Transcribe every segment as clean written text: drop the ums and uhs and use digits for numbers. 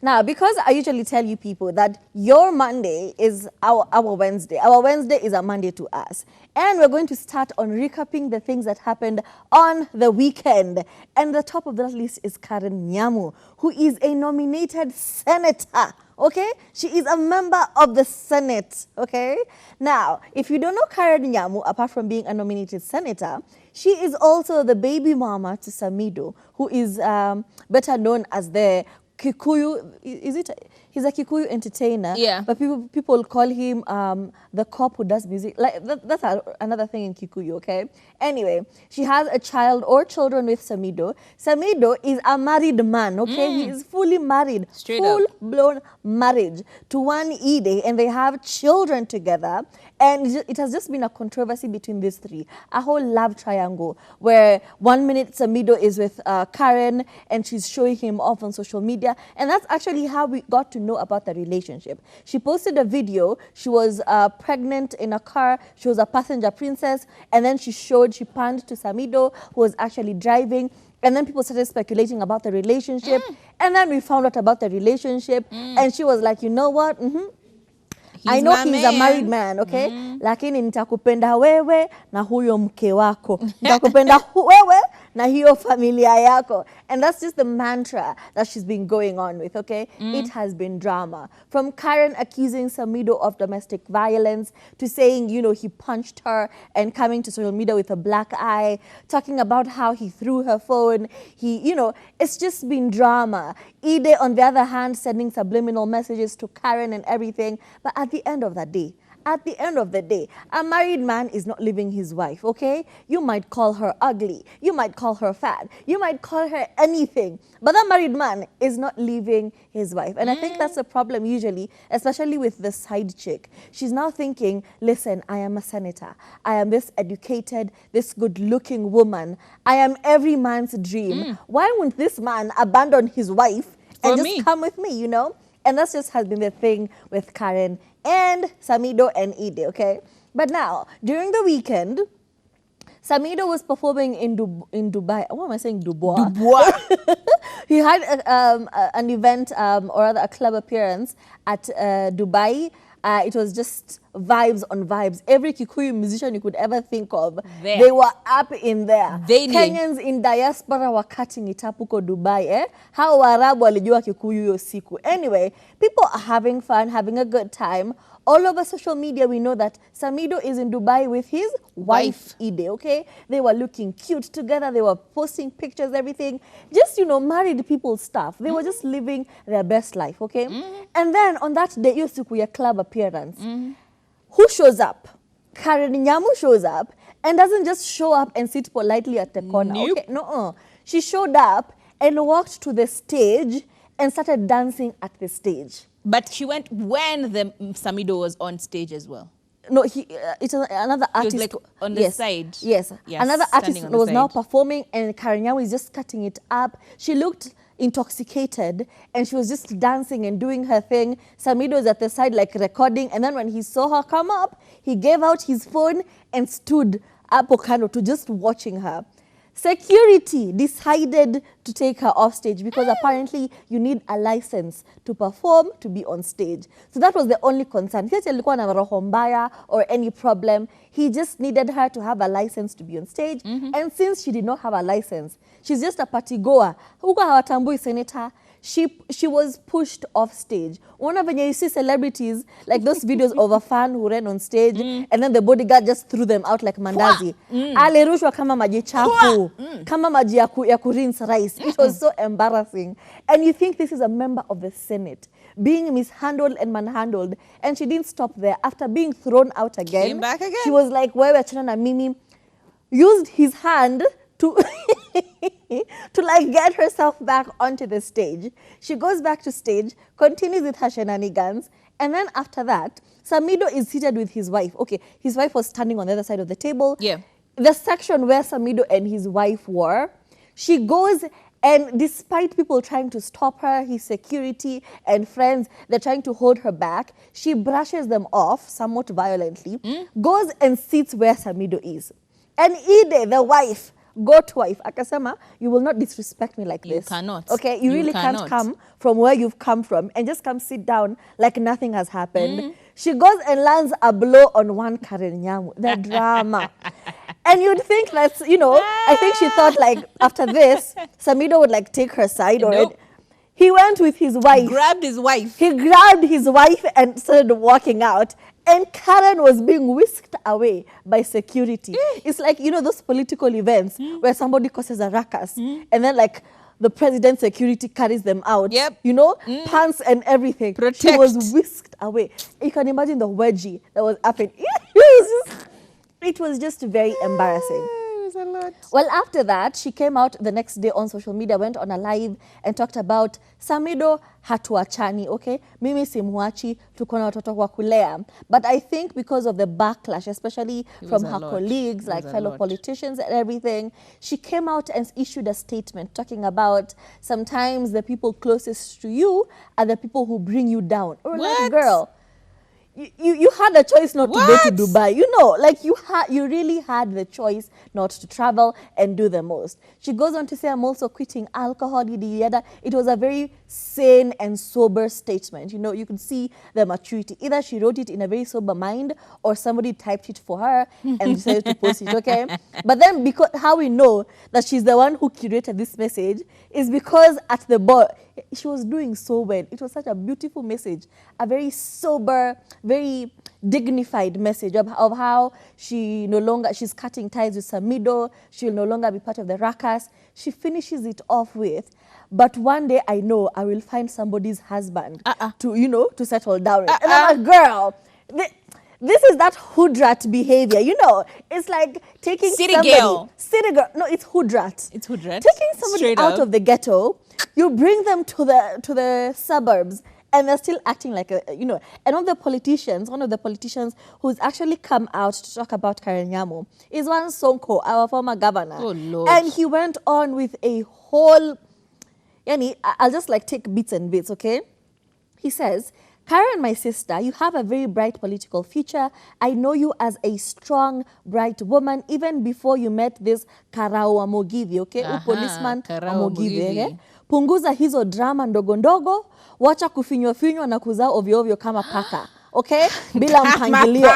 Now, because I usually tell you people that your Monday is our Wednesday. Our Wednesday is a Monday to us. And we're going to start on recapping the things that happened on the weekend. And the top of that list is Karen Nyamu, who is a nominated senator. Okay? She is a member of the Senate. Okay? Now, if you don't know Karen Nyamu, apart from being a nominated senator, she is also the baby mama to Samido, who is better known as the Kikuyu, is it? He's a Kikuyu entertainer. Yeah. But people call him the cop who does music. Like that's another thing in Kikuyu, okay? Anyway, she has a child or children with Samido. Samido is a married man, okay? He is fully married. Straight up. Full-blown marriage to one Ide, and they have children together. And it has just been a controversy between these three, a whole love triangle, where 1 minute Samido is with Karen, and she's showing him off on social media. And that's actually how we got to know about the relationship. She posted a video. She was pregnant in a car. She was a passenger princess. And then she panned to Samido, who was actually driving. And then people started speculating about the relationship. And then we found out about the relationship. And she was like, you know what? I know he's a married man, okay? Lakini nitakupenda wewe na huyo mke wako. Nitakupenda wewe na hiyo familia yako. And that's just the mantra that she's been going on with, okay? It has been drama. From Karen accusing Samido of domestic violence to saying, you know, he punched her and coming to social media with a black eye, talking about how he threw her phone. It's just been drama. Ide, on the other hand, sending subliminal messages to Karen and everything. But at the end of the day, a married man is not leaving his wife, okay? You might call her ugly. You might call her fat. You might call her anything. But that married man is not leaving his wife. And I think that's a problem usually, especially with the side chick. She's now thinking, listen, I am a senator. I am this educated, this good-looking woman. I am every man's dream. Why wouldn't this man abandon his wife and just come with me, you know? And that just has been the thing with Karen and Samido and Ide, okay? But now, during the weekend, Samido was performing in Dubai. What am I saying? Dubois. He had an event, or rather a club appearance at Dubai. It was just vibes on vibes. Every Kikuyu musician you could ever think of, they were up in there. Kenyans in diaspora were cutting it up huko Dubai. How Waarabu walijua Kikuyu hiyo siku. Anyway, people are having fun, having a good time. All over social media, we know that Samido is in Dubai with his wife Ide, okay? They were looking cute together. They were posting pictures, everything. Just, married people stuff. They were just living their best life, okay? And then on that day, your club appearance. Who shows up? Karen Nyamu shows up and doesn't just show up and sit politely at the corner. Nope. Okay? No. She showed up and walked to the stage and started dancing at the stage. But she went when the Samido was on stage as well. No, it's another artist. He was like on the side. Yes. Another artist was now performing, and Karen Nyamu is just cutting it up. She looked intoxicated and she was just dancing and doing her thing. Samido was at the side like recording, and then when he saw her come up, he gave out his phone and stood up Okano to just watching her. Security decided to take her off stage because apparently you need a license to perform, to be on stage. So that was the only concern. He alikuwa na roho mbaya or any problem. He just needed her to have a license to be on stage. And since she did not have a license, she's just a party goer. Huko hawatambui senator. She was pushed off stage. One of you see celebrities, like those videos of a fan who ran on stage, and then the bodyguard just threw them out like mandazi. Alirushwa kama maji chafu, kama maji ya kurinse rice. It was so embarrassing. And you think this is a member of the Senate being mishandled and manhandled, and she didn't stop there. After being thrown out again, came back again. She was like, wewe achana na mimi, used his hand to to like get herself back onto the stage. She goes back to stage, continues with her shenanigans, and then after that, Samido is seated with his wife. Okay, his wife was standing on the other side of the table. Yeah. The section where Samido and his wife were, she goes, and despite people trying to stop her, his security and friends, they're trying to hold her back, she brushes them off somewhat violently, goes and sits where Samido is. And Ide, the wife, goat wife, akasema, you will not disrespect me like You this. cannot. Okay, you really can't cannot. come from where you've come from and just come sit down like nothing has happened. She goes and lands a blow on one Karen Nyamu. The drama. And you'd think that's, I think she thought like after this, Samido would like take her side or Nope. he went with his wife. Grabbed his wife. He grabbed his wife and started walking out. And Karen was being whisked away by security. It's like, those political events where somebody causes a ruckus and then like the president's security carries them out. Yep. Pants and everything. Protect. She was whisked away. You can imagine the wedgie that was happening. It was just very embarrassing. It was a lot. Well, after that, she came out the next day on social media, went on a live and talked about Samido hatuachani, okay? Mimi simwachi, tuko na watoto wa kulea. But I think because of the backlash, especially from her colleagues, like fellow politicians and everything, she came out and issued a statement talking about sometimes the people closest to you are the people who bring you down. Or like, girl, you had a choice not to go to Dubai. You really had the choice not to travel and do the most. She goes on to say, I'm also quitting alcohol. It was a very sane and sober statement. You could see the maturity. Either she wrote it in a very sober mind or somebody typed it for her and decided to post it, okay? But then because how we know that she's the one who curated this message is because at the board, she was doing so well. It was such a beautiful message, a very sober, very dignified message of how she's cutting ties with Samido. She'll no longer be part of the ruckus. She finishes it off with, but one day I know I will find somebody's husband to settle down with. And I'm like, girl, this is that hoodrat behavior, It's like taking City somebody. girl. City girl. No, it's hoodrat. It's hoodrat. Taking somebody Straight out up. of the ghetto, you bring them to the suburbs, and they're still acting like And one of the politicians who's actually come out to talk about Karen Nyamu is one Sonko, our former governor. Oh, Lord. And he went on with a whole, I'll just like take bits and bits, okay? He says, Karen, my sister, you have a very bright political future. I know you as a strong, bright woman, even before you met this Karau Amogithi, okay? Policeman Karau Amogithi, Amogithi. okay? Punguza hizo drama ndogo ndogo, wacha kufinywa na kuzaa ovyo ovyo kama paka. Okay? Bila mpangilio.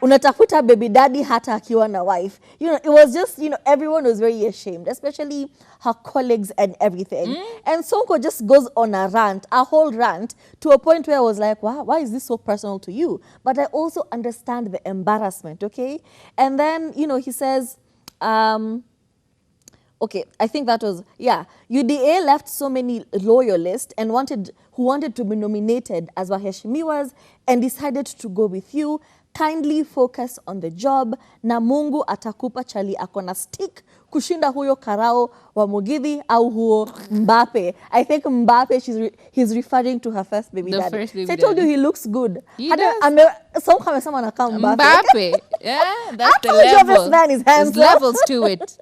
Unatafuta baby daddy hata akiwa na wife. It was just, everyone was very ashamed, especially her colleagues and everything. And Sonko just goes on a whole rant, to a point where I was like, wow, why is this so personal to you? But I also understand the embarrassment, okay? And then, he says, okay, I think that was, UDA left so many loyalists and who wanted to be nominated as waheshimiwas and decided to go with you. Kindly focus on the job. Na Mungu atakupa chali akona stick kushinda huyo Karao wa Mugithi au huo Mbappe. I think Mbappe, he's referring to her first baby daddy. First baby I told you daddy. he looks good. He does. Someone account Mbappe. Mbappe. Yeah, that's the told you level. this man is handsome. There's levels to it.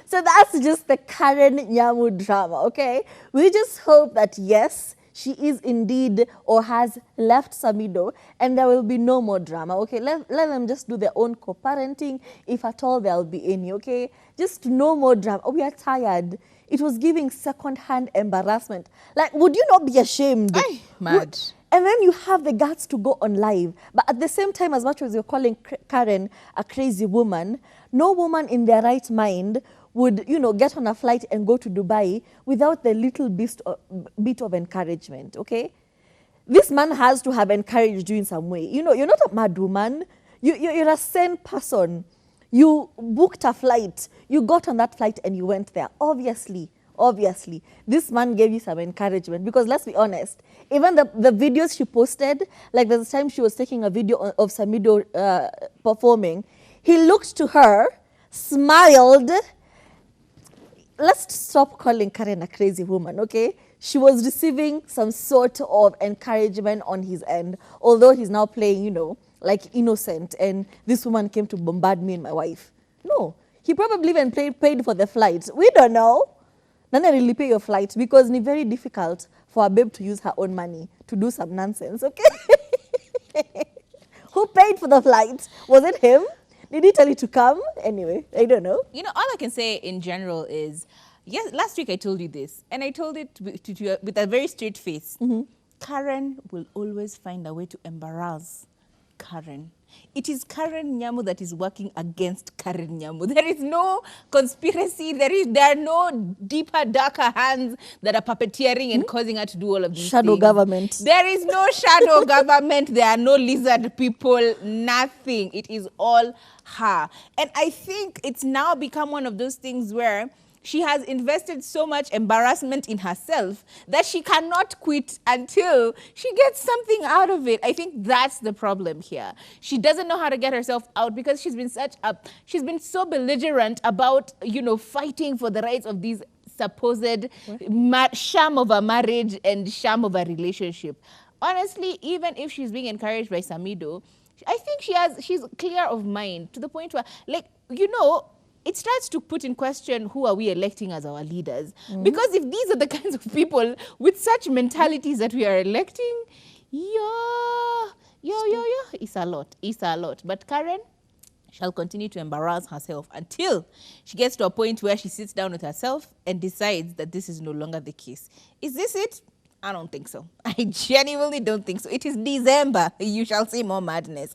So that's just the Karen Nyamu drama, okay? We just hope that, yes, she is indeed or has left Samido and there will be no more drama, okay? Let them just do their own co-parenting, if at all there'll be any, okay? Just no more drama. We are tired. It was giving second-hand embarrassment. Like, would you not be ashamed? Ay, mad. And then you have the guts to go on live. But at the same time, as much as you're calling Karen a crazy woman, no woman in their right mind would, get on a flight and go to Dubai without the little bit of encouragement, okay? This man has to have encouraged you in some way. You're not a mad woman. You're a sane person. You booked a flight. You got on that flight and you went there. Obviously, this man gave you some encouragement because let's be honest, even the videos she posted, like there's a time she was taking a video of Samido performing, he looked to her, smiled. Let's stop calling Karen a crazy woman, okay? She was receiving some sort of encouragement on his end, although he's now playing, like innocent, and this woman came to bombard me and my wife. No, he probably even paid for the flight. We don't know. None really pay your flight because it's very difficult for a babe to use her own money to do some nonsense, okay? Who paid for the flight? Was it him? Did he tell you to come? Anyway, I don't know. You know, all I can say in general is, yes, last week I told you this, and I told it with a very straight face. Karen will always find a way to embarrass Karen. It is Karen Nyamu that is working against Karen Nyamu. There is no conspiracy. There are no deeper, darker hands that are puppeteering and causing her to do all of these Shadow things. government. There is no shadow government. There are no lizard people. Nothing. It is all her. And I think it's now become one of those things where she has invested so much embarrassment in herself that she cannot quit until she gets something out of it. I think that's the problem here. She doesn't know how to get herself out because she's been so belligerent about, fighting for the rights of these supposed sham of a marriage and sham of a relationship. Honestly, even if she's being encouraged by Samido, I think she's clear of mind to the point where, it starts to put in question who are we electing as our leaders. Because if these are the kinds of people with such mentalities that we are electing, it's a lot. But Karen shall continue to embarrass herself until she gets to a point where she sits down with herself and decides that this is no longer the case. Is this it? I don't think so. I genuinely don't think so. It is December. You shall see more madness.